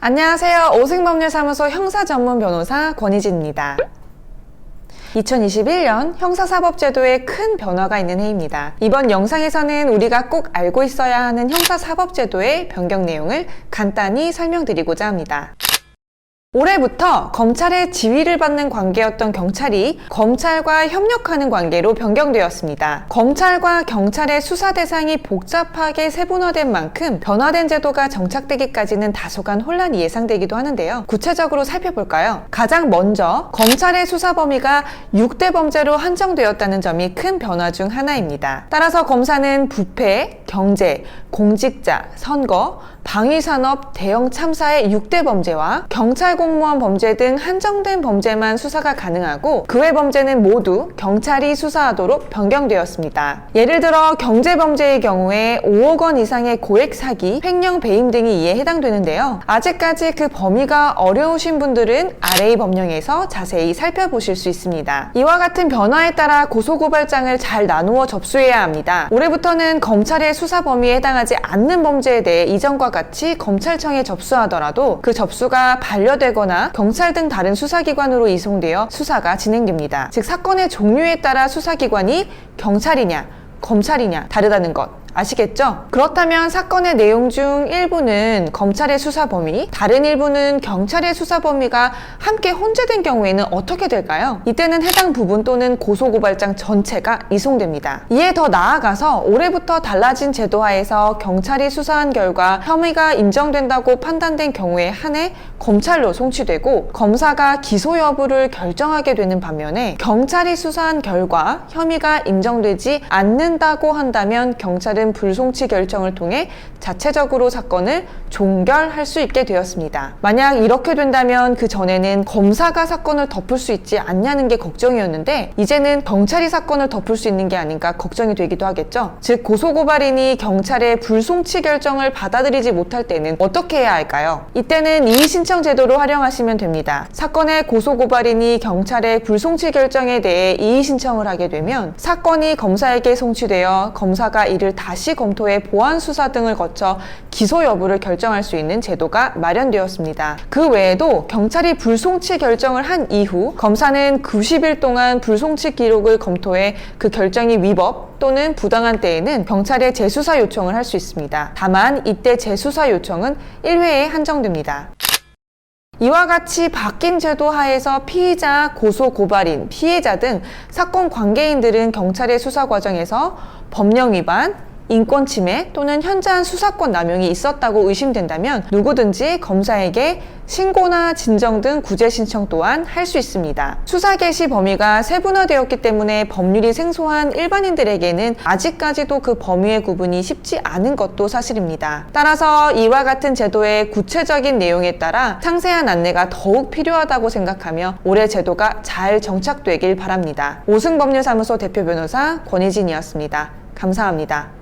안녕하세요. 오승법률사무소 형사전문 변호사 권희진입니다. 2021년 형사사법제도에 큰 변화가 있는 해입니다. 이번 영상에서는 우리가 꼭 알고 있어야 하는 형사사법제도의 변경 내용을 간단히 설명드리고자 합니다. 올해부터 검찰의 지휘를 받는 관계였던 경찰이 검찰과 협력하는 관계로 변경되었습니다. 검찰과 경찰의 수사 대상이 복잡하게 세분화된 만큼 변화된 제도가 정착되기까지는 다소간 혼란이 예상되기도 하는데요. 구체적으로 살펴볼까요? 가장 먼저 검찰의 수사 범위가 6대 범죄로 한정되었다는 점이 큰 변화 중 하나입니다. 따라서 검사는 부패, 경제, 공직자, 선거, 방위산업, 대형 참사의 6대 범죄와 경찰 공무원 범죄 등 한정된 범죄만 수사가 가능하고 그 외 범죄는 모두 경찰이 수사하도록 변경되었습니다. 예를 들어 경제범죄의 경우에 5억 원 이상의 고액 사기, 횡령 배임 등이 이에 해당되는데요. 아직까지 그 범위가 어려우신 분들은 아래의 법령에서 자세히 살펴보실 수 있습니다. 이와 같은 변화에 따라 고소고발장을 잘 나누어 접수해야 합니다. 올해부터는 검찰의 수사 범위에 해당하지 않는 범죄에 대해 이전과 같이 검찰청에 접수하더라도 그 접수가 반려되거나 경찰 등 다른 수사기관으로 이송되어 수사가 진행됩니다. 즉 사건의 종류에 따라 수사기관이 경찰이냐 검찰이냐 다르다는 것 아시겠죠? 그렇다면 사건의 내용 중 일부는 검찰의 수사 범위, 다른 일부는 경찰의 수사 범위가 함께 혼재된 경우에는 어떻게 될까요? 이때는 해당 부분 또는 고소고발장 전체가 이송됩니다. 이에 더 나아가서 올해부터 달라진 제도하에서 경찰이 수사한 결과 혐의가 인정된다고 판단된 경우에 한해 검찰로 송치되고 검사가 기소 여부를 결정하게 되는 반면에 경찰이 수사한 결과 혐의가 인정되지 않는다고 한다면 경찰은 불송치 결정을 통해 자체적으로 사건을 종결할 수 있게 되었습니다. 만약 이렇게 된다면 그 전에는 검사가 사건을 덮을 수 있지 않냐는 게 걱정이었는데 이제는 경찰이 사건을 덮을 수 있는 게 아닌가 걱정이 되기도 하겠죠. 즉 고소고발인이 경찰의 불송치 결정을 받아들이지 못할 때는 어떻게 해야 할까요? 이때는 이의신청 제도를 활용하시면 됩니다. 사건의 고소고발인이 경찰의 불송치 결정에 대해 이의신청을 하게 되면 사건이 검사에게 송치되어 검사가 이를 다시 검토해 보완 수사 등을 거쳐 기소 여부를 결정할 수 있는 제도가 마련되었습니다. 그 외에도 경찰이 불송치 결정을 한 이후 검사는 90일 동안 불송치 기록을 검토해 그 결정이 위법 또는 부당한 때에는 경찰에 재수사 요청을 할 수 있습니다. 다만 이때 재수사 요청은 1회에 한정됩니다. 이와 같이 바뀐 제도 하에서 피의자, 고소고발인, 피해자 등 사건 관계인들은 경찰의 수사 과정에서 법령 위반, 인권 침해 또는 현저한 수사권 남용이 있었다고 의심된다면 누구든지 검사에게 신고나 진정 등 구제 신청 또한 할 수 있습니다. 수사 개시 범위가 세분화되었기 때문에 법률이 생소한 일반인들에게는 아직까지도 그 범위의 구분이 쉽지 않은 것도 사실입니다. 따라서 이와 같은 제도의 구체적인 내용에 따라 상세한 안내가 더욱 필요하다고 생각하며 올해 제도가 잘 정착되길 바랍니다. 오승법률사무소 대표 변호사 권희진이었습니다. 감사합니다.